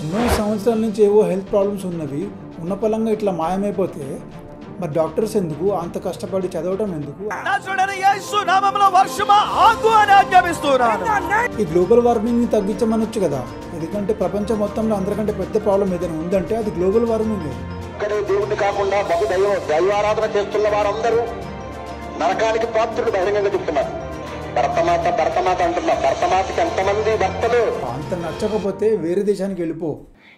ఎన్నో సంవత్సరాల నుంచి ఏవో హెల్త్ ప్రాబ్లమ్స్ ఉన్నవి ఉన్న పలంగా ఇట్లా మాయమైపోతే మరి డాక్టర్స్ ఎందుకు అంత కష్టపడి చదవడం ఎందుకు? ఈ గ్లోబల్ వార్మింగ్ ని తగ్గించమనొచ్చు కదా, ఎందుకంటే ప్రపంచం మొత్తంలో అందరికంటే పెద్ద ప్రాబ్లం ఏదైనా ఉందంటే అది గ్లోబల్ వార్మింగ్. ఇక్కడే దేవుణ్ణి కాకుండా దైవారాధన చేస్తున్న వారందరూ నరకానికి పాత్రులు బహిరంగంగా చెప్తున్నారు. భరతమాత అంటున్నా, భరతమాతకి ఎంతమంది భక్తులు? అంత నచ్చకపోతే వేరే దేశానికి వెళ్ళిపో.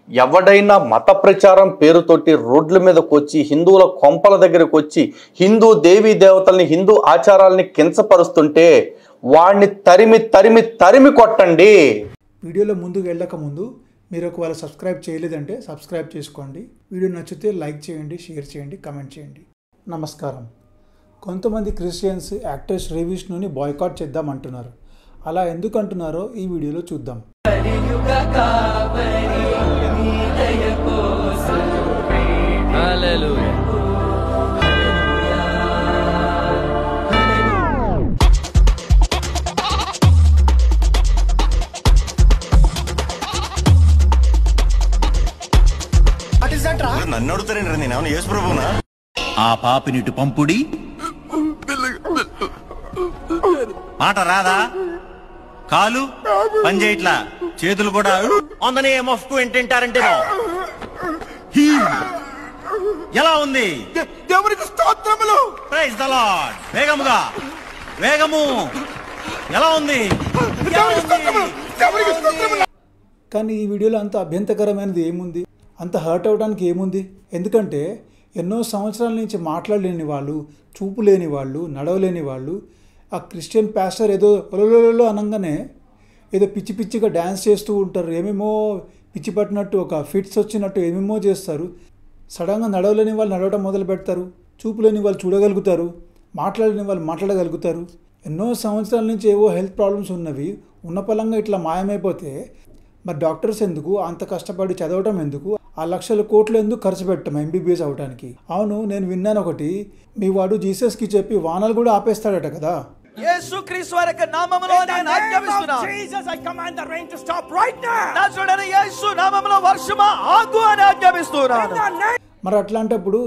ఎవడైనా మత ప్రచారం పేరుతోటి రోడ్ల మీదకి వచ్చి హిందువుల కొంపల దగ్గరకు వచ్చి హిందూ దేవీ దేవతల్ని హిందూ ఆచారాలని కించపరుస్తుంటే వాడిని తరిమి తరిమి తరిమి కొట్టండి. వీడియోలో ముందుకు వెళ్ళక ముందు మీరు ఒకవేళ సబ్స్క్రైబ్ చేయలేదంటే సబ్స్క్రైబ్ చేసుకోండి. వీడియో నచ్చితే లైక్ చేయండి, షేర్ చేయండి, కామెంట్ చేయండి. నమస్కారం. కొంతమంది క్రిస్టియన్స్ యాక్టర్ శ్రీ విష్ణుని బాయ్కాట్ చేద్దామంటున్నారు. అలా ఎందుకు అంటున్నారో ఈ వీడియోలో చూద్దాం. నన్ను అడుగుతారండి, నేను యేసు ప్రభువునా? ఆ పాపినిటు పంపుడి మాట రాదా? కాలు పనిచేయట్లా, చేతులు కూడా ఆన్ నేమ్ ఆఫ్ ఏంటంటారంటే ఎలా ఉంది? దేవునికి స్తోత్రములు. Praise the lord. వేగముగా, వేగము. ఎలా ఉంది? కానీ ఈ వీడియోలో అంత అభ్యంతరకరమైనది ఏముంది? అంత హర్ట్ అవడానికి ఏముంది? ఎందుకంటే ఎన్నో సంవత్సరాల నుంచి మాట్లాడలేని వాళ్ళు, చూపు లేని వాళ్ళు, నడవలేని వాళ్ళు ఆ క్రిస్టియన్ పాస్టర్ ఏదో ఒలలో అనగానే ఏదో పిచ్చి పిచ్చిగా డ్యాన్స్ చేస్తూ ఉంటారు. ఏమేమో పిచ్చి పట్టినట్టు, ఒక ఫిట్స్ వచ్చినట్టు ఏమేమో చేస్తారు. సడన్గా నడవలేని వాళ్ళు నడవడం మొదలు పెడతారు, చూపు లేని వాళ్ళు చూడగలుగుతారు, మాట్లాడలేని వాళ్ళు మాట్లాడగలుగుతారు. ఎన్నో సంవత్సరాల నుంచి ఏవో హెల్త్ ప్రాబ్లమ్స్ ఉన్నవి ఉన్న పలంగా ఇట్లా మాయమైపోతే మరి డాక్టర్స్ ఎందుకు అంత కష్టపడి చదవడం ఎందుకు? ఆ లక్షల కోట్లు ఎందుకు ఖర్చు పెట్టాం ఎంబీబీఎస్ అవడానికి? అవును, నేను విన్నాను ఒకటి, మీ వాడు జీసస్కి చెప్పి వానలు కూడా ఆపేస్తాడట కదా. యేసుక్రీస్తు వారి నామములో నేను ఆజ్ఞాపిస్తున్నాను. Jesus, I command the rain to stop right now. నజరేయుడైన యేసు నామములో వర్షము ఆగు అని ఆజ్ఞాపిస్తున్నాను. మరి అట్లాంటప్పుడు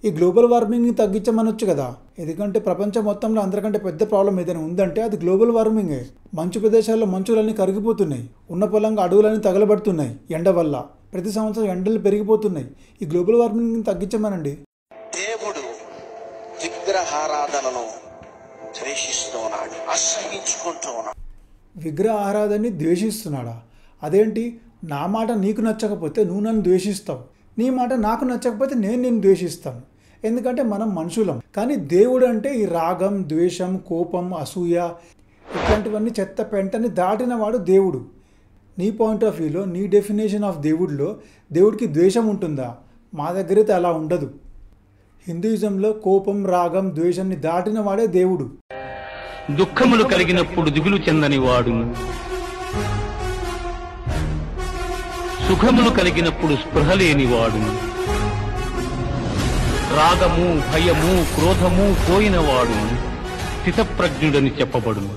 ఈ గ్లోబల్ వార్మింగ్ని తగ్గించమనొచ్చు కదా, ఎందుకంటే ప్రపంచం మొత్తంలో అందరికంటే పెద్ద ప్రాబ్లం ఏదైనా ఉందంటే అది గ్లోబల్ వార్మింగే. మంచు ప్రదేశాల్లో మంచులన్నీ కరిగిపోతున్నాయి, ఉన్న పొలంగా అడవులన్నీ తగలబడుతున్నాయి ఎండ వల్ల. ప్రతి సంవత్సరం ఎండలు పెరిగిపోతున్నాయి. ఈ గ్లోబల్ వార్మింగ్ని తగ్గించమనండి. దేవుడు విగ్రహారాధనను ద్వేషిస్తున్నాడు, అసహించుకుంటున్నాడు. విగ్రహ ఆరాధనని ద్వేషిస్తున్నాడా? అదేంటి? నా మాట నీకు నచ్చకపోతే నువ్వు నన్ను ద్వేషిస్తావు, నీ మాట నాకు నచ్చకపోతే నేను నిన్ను ద్వేషిస్తాను. ఎందుకంటే మనం మనుషులం. కానీ దేవుడు అంటే ఈ రాగం, ద్వేషం, కోపం, అసూయ ఇట్లాంటివన్నీ చెత్త పెంటని దాటిన వాడు దేవుడు. నీ పాయింట్ ఆఫ్ వ్యూలో, నీ డెఫినేషన్ ఆఫ్ దేవుడిలో దేవుడికి ద్వేషం ఉంటుందా? మా దగ్గర అయితే అలా ఉండదు. హిందూయిజంలో కోపం, రాగం, ద్వేషాన్ని దాటిన వాడే దేవుడు. దుఃఖములు కలిగినప్పుడు దిగులు చెందని వాడు, సుఖములు కలిగినప్పుడు స్పృహ లేనివాడు, రాగము, భయము, క్రోధము పోయినవాడు స్థితప్రజ్ఞుడని చెప్పబడును.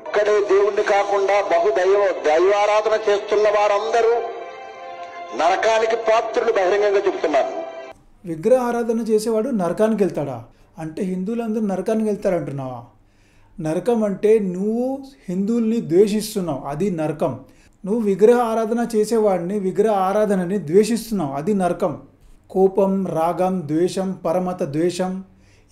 ఇక్కడే దేవుణ్ణి కాకుండా దైవారాధన చేస్తున్న వారందరూ నరకానికి పాత్రులు బహిరంగంగా చెబుతున్నారు. విగ్రహ ఆరాధన చేసేవాడు నరకానికి వెళ్తాడా? అంటే హిందువులందరూ నరకానికి వెళ్తారంటున్నావా? నరకం అంటే నువ్వు హిందువుల్ని ద్వేషిస్తున్నావు, అది నరకం. నువ్వు విగ్రహ ఆరాధన చేసేవాడిని, విగ్రహ ఆరాధనని ద్వేషిస్తున్నావు, అది నరకం. కోపం, రాగం, ద్వేషం, పరమత ద్వేషం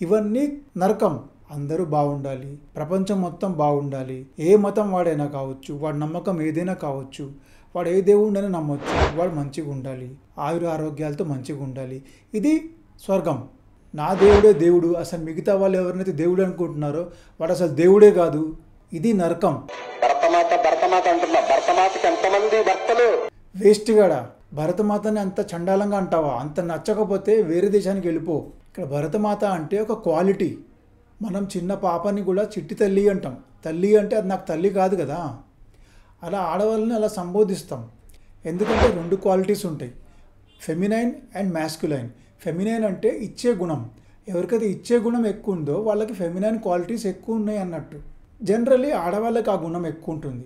ఇవన్నీ నరకం. అందరూ బాగుండాలి, ప్రపంచం మొత్తం బాగుండాలి. ఏ మతం వాడైనా కావచ్చు, వాడి నమ్మకం ఏదైనా కావచ్చు, వాడు ఏ దేవుడినైనా నమ్మొచ్చు, వాడు మంచిగా ఉండాలి, ఆయుర ఆరోగ్యాలతో మంచిగా ఉండాలి. ఇది స్వర్గం. నా దేవుడే దేవుడు, అసలు మిగతా వాళ్ళు ఎవరినైతే దేవుడు అనుకుంటున్నారో వాడు అసలు దేవుడే కాదు, ఇది నరకం. భరతమాత అంటున్నా, భరతమాతకి ఎంతమంది భక్తులు? వేస్ట్గాడా, భరతమాతని అంత చండాలంగా అంటావా? అంత నచ్చకపోతే వేరే దేశానికి వెళ్ళిపో. ఇక్కడ భరతమాత అంటే ఒక క్వాలిటీ. మనం చిన్న పాపని కూడా చిట్టి తల్లి అంటాం. తల్లి అంటే అది నాకు తల్లి కాదు కదా. అలా ఆడవాళ్ళని అలా సంబోధిస్తాం. ఎందుకంటే రెండు క్వాలిటీస్ ఉంటాయి, ఫెమినైన్ అండ్ మ్యాస్కులైన్. ఫెమినైన్ అంటే ఇచ్చే గుణం. ఎవరికైతే ఇచ్చే గుణం ఎక్కువ ఉందో వాళ్ళకి ఫెమినైన్ క్వాలిటీస్ ఎక్కువ ఉన్నాయి అన్నట్టు. జనరల్లీ ఆడవాళ్ళకి ఆ గుణం ఎక్కువ ఉంటుంది.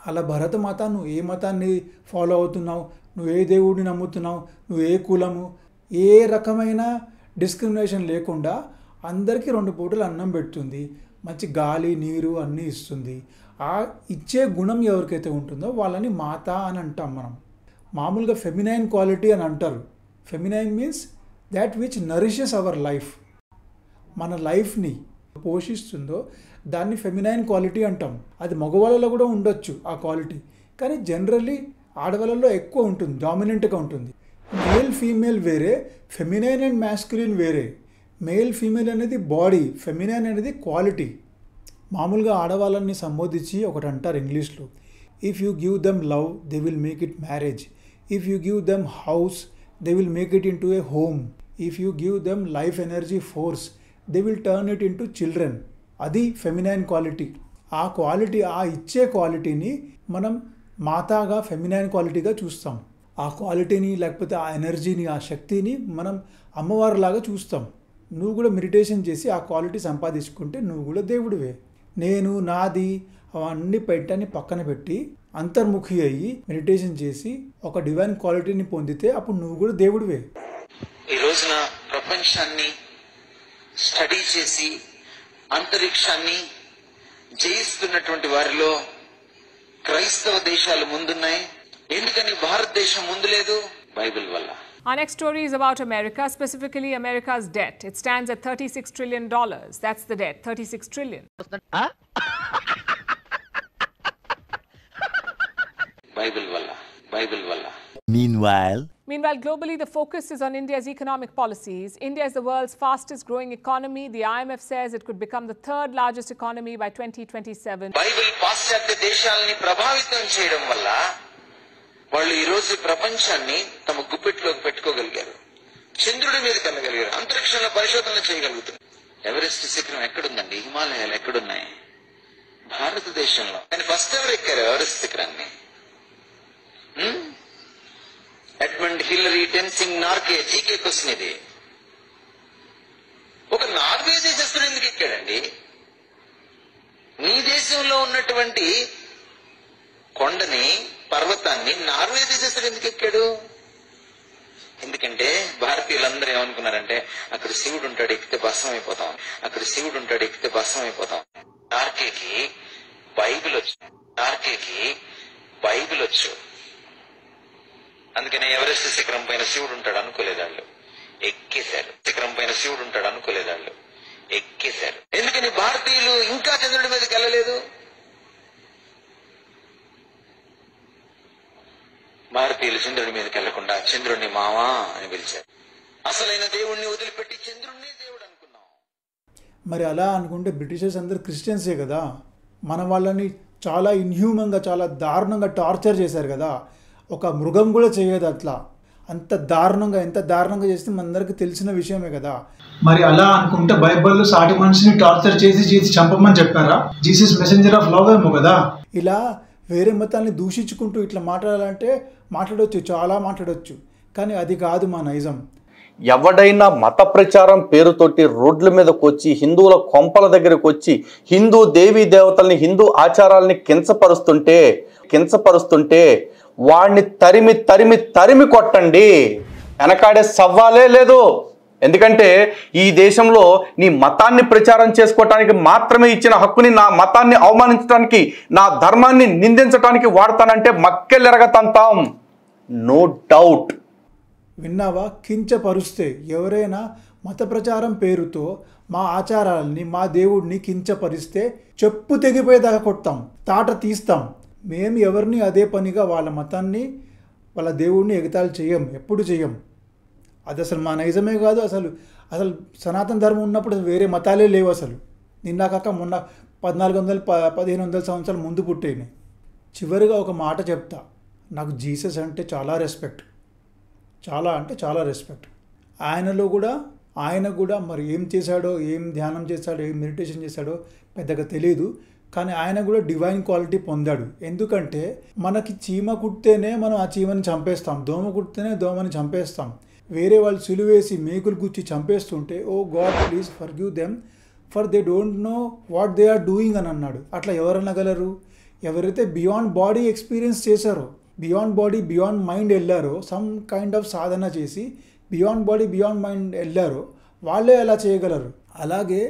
అలా భరతమాత నువ్వు ఏ మతాన్ని ఫాలో అవుతున్నావు, నువ్వు ఏ దేవుడిని నమ్ముతున్నావు, నువ్వు ఏ కులము, ఏ రకమైన డిస్క్రిమినేషన్ లేకుండా అందరికీ 2 పూటలు అన్నం పెడుతుంది, మంచి గాలి నీరు అన్నీ ఇస్తుంది. ఆ ఇచ్చే గుణం ఎవరికైతే ఉంటుందో వాళ్ళని మాత అని అంటాం మనం. మామూలుగా ఫెమినైన్ క్వాలిటీ అని అంటారు. Feminine means that which nourishes our life. మన లైఫ్ని పోషిస్తుందో దాన్ని ఫెమినైన్ క్వాలిటీ అంటాం. అది మగవాళ్ళలో కూడా ఉండొచ్చు ఆ క్వాలిటీ, కానీ జనరల్లీ ఆడవాళ్ళలో ఎక్కువ ఉంటుంది, డామినెంట్గా ఉంటుంది. మేల్ ఫీమేల్ వేరే, ఫెమినైన్ అండ్ మ్యాస్కులిన్ వేరే. మేల్ ఫీమేల్ అనేది బాడీ, ఫెమినైన్ అనేది క్వాలిటీ. మామూలుగా ఆడవాళ్ళని సంబోధించి ఒకటి అంటారు ఇంగ్లీష్లో, if you give them love they will make it marriage, if you give them house they will make it in to A home, if you give them life energy force they will turn it in to children. అది feminine quality. ఆ quality, ఆ ఇచ్చే క్వాలిటీని మనం మాతాగా feminine క్వాలిటీగా చూస్తాం. ఆ క్వాలిటీని లేకపోతే ఆ ఎనర్జీని, ఆ శక్తిని మనం అమ్మవారిలాగా చూస్తాం. నువ్వు కూడా మెడిటేషన్ చేసి ఆ క్వాలిటీ సంపాదించుకుంటే నువ్వు కూడా దేవుడివే. నేను నాది అవన్నీ పెట్టని పక్కన పెట్టి అంతర్ముఖి అయ్యి మెడిటేషన్ చేసి ఒక డివైన్ క్వాలిటీని పొందితే అప్పుడు నువ్వు కూడా దేవుడివే. ఈ రోజున ప్రపంచాన్ని స్టడీ చేసి అంతరిక్షాన్ని జయిస్తున్నటువంటి వారిలో క్రైస్తవ దేశాలు ముందున్నాయి. ఎందుకని భారతదేశం ముందు లేదు? బైబిల్ వల్ల. Our next story is about America, specifically America's debt. It stands at $36 trillion. That's the debt, 36 trillion. Bible వల్ల. బైబిల్ వల్ల. Meanwhile, globally, the focus is on India's economic policies. India is the world's fastest growing economy. The IMF says it could become the 3rd largest economy by 2027. Bible పాశ్చాత్య దేశాలని ప్రభావితం చేయడం వల్ల వాళ్ళు ఈ రోజు ప్రపంచాన్ని తమ గుప్పెట్లోకి పెట్టుకోగలిగారు. చంద్రుడి మీదకి వెళ్ళగలిగారు. అంతరిక్షంలో పరిశోధనలు చేయగలుగుతున్నారు. ఎవరెస్ట్ శిఖరం ఎక్కడుందండి? హిమాలయాలు ఎక్కడున్నాయి? భారతదేశంలో. కానీ ఫస్ట్ ఎవరు ఎక్కారు ఎవరెస్ట్ శిఖరాన్ని? Edmund Hillary, Tenzing Norgay. GK question ఇది. ఒక నార్వే దేశస్తుడు ఎందుకు ఎక్కాడండి? నీ దేశంలో ఉన్నటువంటి కొండని, పర్వతాన్ని నార్వే దేశస్తుడు ఎందుకు ఎక్కాడు? ఎందుకంటే భారతీయులందరూ ఏమనుకున్నారంటే అక్కడ శివుడు ఉంటాడు, ఎక్కితే భస్మం అయిపోతాం, అక్కడ శివుడు ఉంటాడు, ఎక్కితే భస్మం అయిపోతాం. నార్కేకి బైబిల్ వచ్చు. నార్కేకి బైబిల్ వచ్చు. అందుకని ఎవరెస్ట్ శిఖరం పైన శివుడు ఉంటాడు అనుకోలేదాళ్ళు, ఎక్కేశారు. శిఖరం పైన శివుడు ఉంటాడు అనుకోలేదాళ్ళు, ఎక్కేశారు. ఎందుకని భారతీయులు ఇంకా చంద్రుడి మీదకి వెళ్ళలేదు? భారతీయులు చంద్రుడి మీదకి వెళ్లకుండా చంద్రుడిని మావా అని పిలిచారు. అసలైన దేవుణ్ణి వదిలిపెట్టి చంద్రుడిని దేవుడు అనుకున్నాం. మరి అలా అనుకుంటే బ్రిటిషర్స్ అందరు క్రిస్టియన్సే కదా. మన వాళ్ళని చాలా ఇన్హ్యూమన్గా, చాలా దారుణంగా టార్చర్ చేశారు కదా. ఒక మృగం కూడా చేయదు అట్లా. అంత దారుణంగా, ఎంత దారుణంగా చేస్తే మనందరికీ తెలిసిన విషయమే కదా. మరి అలా అనుకుంటే బైబిల్లో సాటి మనిషిని టార్చర్ చేసి చంపమని చెప్పారా? జీసస్ మెసెంజర్ ఆఫ్ లవ్ ఏమో కదా. ఇలా వేరే మతాన్ని దూషించుకుంటూ ఇట్లా మాట్లాడాలంటే మాట్లాడవచ్చు, చాలా మాట్లాడవచ్చు, కానీ అది కాదు మా నైజం. ఎవడైనా మత ప్రచారం పేరుతోటి రోడ్ల మీదకి వచ్చి హిందువుల కొంపల దగ్గరకు వచ్చి హిందూ దేవీ దేవతల్ని, హిందూ ఆచారాలని కించపరుస్తుంటే వాడిని తరిమి తరిమి తరిమి కొట్టండి. వెనకాడే సవాలే లేదు. ఎందుకంటే ఈ దేశంలో నీ మతాన్ని ప్రచారం చేసుకోవటానికి మాత్రమే ఇచ్చిన హక్కుని నా మతాన్ని అవమానించడానికి, నా ధర్మాన్ని నిందించడానికి వాడతానంటే మక్కెలెరగతంతాం. No doubt. విన్నావా? కించపరుస్తే, ఎవరైనా మత ప్రచారం పేరుతో మా ఆచారాలని, మా దేవుడిని కించపరిస్తే చెప్పు తెగిపోయేదాకా కొడతాం, తాట తీస్తాం. మేము ఎవరిని అదే పనిగా వాళ్ళ మతాన్ని, వాళ్ళ దేవుడిని ఎగతాళి చేయం, ఎప్పుడు చెయ్యం. అది అసలు మా నైజమే కాదు. అసలు సనాతన ధర్మం ఉన్నప్పుడు వేరే మతాలే లేవు అసలు. నిన్న కాక మొన్న 1400-1500 సంవత్సరాల ముందు పుట్టేని. చివరిగా ఒక మాట చెప్తా. నాకు జీసస్ అంటే చాలా రెస్పెక్ట్, చాలా అంటే చాలా రెస్పెక్ట్. ఆయన కూడా మరి ఏం చేశాడో, ఏం ధ్యానం చేశాడో, ఏం మెడిటేషన్ చేశాడో పెద్దగా తెలియదు, కానీ ఆయన కూడా డివైన్ క్వాలిటీ పొందాడు. ఎందుకంటే మనకి చీమ కుడితేనే మనం ఆ చీమని చంపేస్తాం, దోమ కుడితేనే దోమని చంపేస్తాం. వేరే వాళ్ళు సిలువేసి మేకులు గుచ్చి చంపేస్తుంటే oh God please forgive them for they don't know what they are doing అని అన్నాడు. అట్లా ఎవరనగలరు? ఎవరైతే బియాండ్ బాడీ ఎక్స్పీరియన్స్ చేశారో, బియాండ్ బాడీ బియాండ్ మైండ్ వెళ్ళారో, సమ్ కైండ్ ఆఫ్ సాధన చేసి బియాండ్ బాడీ బియాండ్ మైండ్ వెళ్ళారో వాళ్ళే అలా చేయగలరు. అలాగే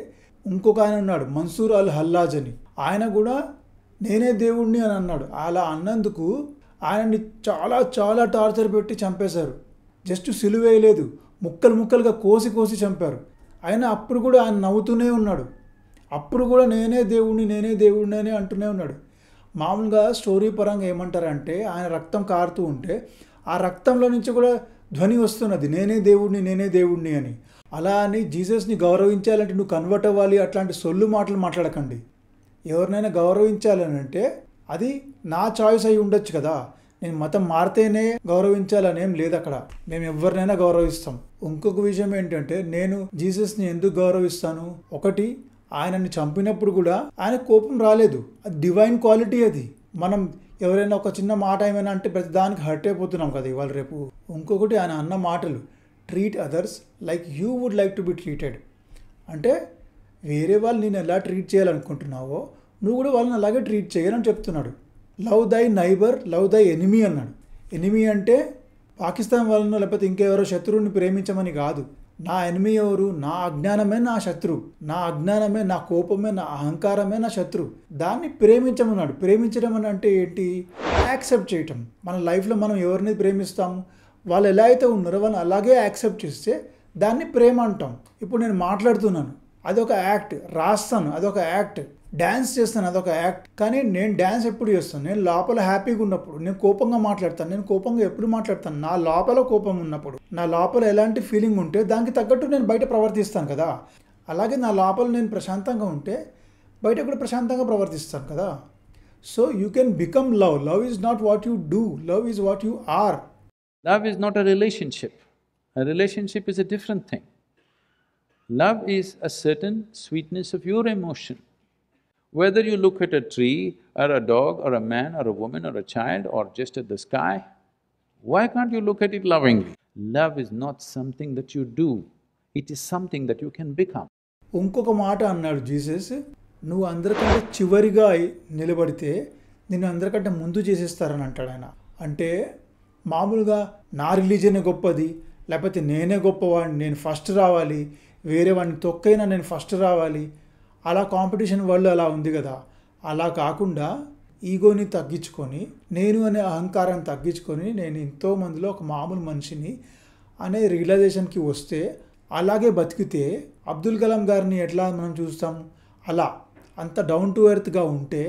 ఇంకొక ఆయన ఉన్నాడు మన్సూర్ అల్ హల్లాజ్ అని, ఆయన కూడా నేనే దేవుణ్ణి అని అన్నాడు. అలా అన్నందుకు ఆయనని చాలా చాలా టార్చర్ పెట్టి చంపేశారు. జస్ట్ సిలువేయలేదు, ముక్కలు ముక్కలుగా కోసి కోసి చంపారు. ఆయన అప్పుడు కూడా ఆయన నవ్వుతూనే ఉన్నాడు. అప్పుడు కూడా నేనే దేవుణ్ణి అని అంటూనే ఉన్నాడు. మామూలుగా స్టోరీ పరంగా ఏమంటారంటే ఆయన రక్తం కారుతూ ఉంటే ఆ రక్తంలో నుంచి కూడా ధ్వని వస్తున్నది నేనే దేవుణ్ణి అని. అలా అని జీసస్ని గౌరవించాలంటే నువ్వు కన్వర్ట్ అవ్వాలి అట్లాంటి సొల్లు మాటలు మాట్లాడకండి. ఎవరినైనా గౌరవించాలని అంటే అది నా చాయిస్ అయి ఉండొచ్చు కదా, నేను మతం మారితేనే గౌరవించాలనేం లేదు అక్కడ. మేము ఎవరినైనా గౌరవిస్తాం. ఇంకొక విషయం ఏంటంటే నేను జీసస్ని ఎందుకు గౌరవిస్తాను, ఒకటి ఆయనని చంపినప్పుడు కూడా ఆయన కోపం రాలేదు, అది డివైన్ క్వాలిటీ. అది మనం ఎవరైనా ఒక చిన్న మాట ఏమైనా అంటే ప్రతి దానికి హర్ట్ అయిపోతున్నాం కదా ఇవాళ రేపు. ఇంకొకటి ఆయన అన్న మాటలు treat others like you would like to be treated, అంటే వేరే వాళ్ళు నేను ఎలా ట్రీట్ చేయాలనుకుంటున్నావో నువ్వు కూడా వాళ్ళని అలాగే ట్రీట్ చేయాలని చెప్తున్నాడు. లవ్ దై నైబర్ లవ్ దై ఎనిమీ అన్నాడు. ఎనిమీ అంటే పాకిస్తాన్ వాళ్ళను లేకపోతే ఇంకెవరో శత్రువుని ప్రేమించమని కాదు. నా ఎనిమీ ఎవరు, నా అజ్ఞానమే నా శత్రువు, నా అజ్ఞానమే, నా కోపమే, నా అహంకారమే నా శత్రువు. దాన్ని ప్రేమించమన్నాడు. ప్రేమించడం అని అంటే ఏంటి, యాక్సెప్ట్ చేయటం. మన లైఫ్లో మనం ఎవరిని ప్రేమిస్తాము, వాళ్ళు ఎలా అయితే ఉన్నారో వాళ్ళని అలాగే యాక్సెప్ట్ చేస్తే దాన్ని ప్రేమ అంటాం. ఇప్పుడు నేను మాట్లాడుతున్నాను, అదొక యాక్ట్. రాస్తాను, అదొక యాక్ట్. డ్యాన్స్ చేస్తాను, అదొక యాక్ట్. కానీ నేను డ్యాన్స్ ఎప్పుడు చేస్తాను, నేను లోపల హ్యాపీగా ఉన్నప్పుడు. నేను కోపంగా మాట్లాడతాను, నేను కోపంగా ఎప్పుడు మాట్లాడతాను, నా లోపల కోపం ఉన్నప్పుడు, నా లోపల ఎలాంటి ఫీలింగ్ ఉంటే దానికి తగ్గట్టు నేను బయట ప్రవర్తిస్తాను కదా. అలాగే నా లోపల నేను ప్రశాంతంగా ఉంటే బయట కూడా ప్రశాంతంగా ప్రవర్తిస్తాను కదా. So you can become love. Love is not what you do, love is what you are. Love is not a relationship. A relationship is a different thing. Love is a certain sweetness of your emotion. Whether you look at a tree or a dog or a man or a woman or a child or just at the sky, why can't you look at it lovingly? Love is not something that you do, it is something that you can become. ఇంకొక మాట అన్నాడు Jesus, నువ్వు అందరికంటే చివరిగా నిలబడితే నిన్ను అందరికంటే ముందు చేసేస్తారని అంటాడు ఆయన. అంటే మామూలుగా నా రిలీజనే గొప్పది, లేకపోతే నేనే గొప్పవాడిని, నేను ఫస్ట్ రావాలి, వేరే వాడిని తొక్కైనా నేను ఫస్ట్ రావాలి, అలా కాంపిటీషన్ వరల్డ్ అలా ఉంది కదా. అలా కాకుండా ఈగోని తగ్గించుకొని, నేను అనే అహంకారాన్ని తగ్గించుకొని నేను ఎంతో మందిలో ఒక మామూలు మనిషిని అనే రియలైజేషన్కి వస్తే, అలాగే బతికితే అబ్దుల్ కలాం గారిని ఎట్లా మనం చూస్తాము, అలా అంత డౌన్ టు ఎర్త్గా ఉంటే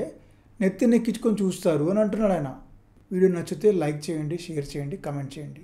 నెత్తినెక్కించుకొని చూస్తారు అని అంటున్నాడు ఆయన. వీడియో నచ్చితే లైక్ చేయండి, షేర్ చేయండి, కమెంట్ చేయండి.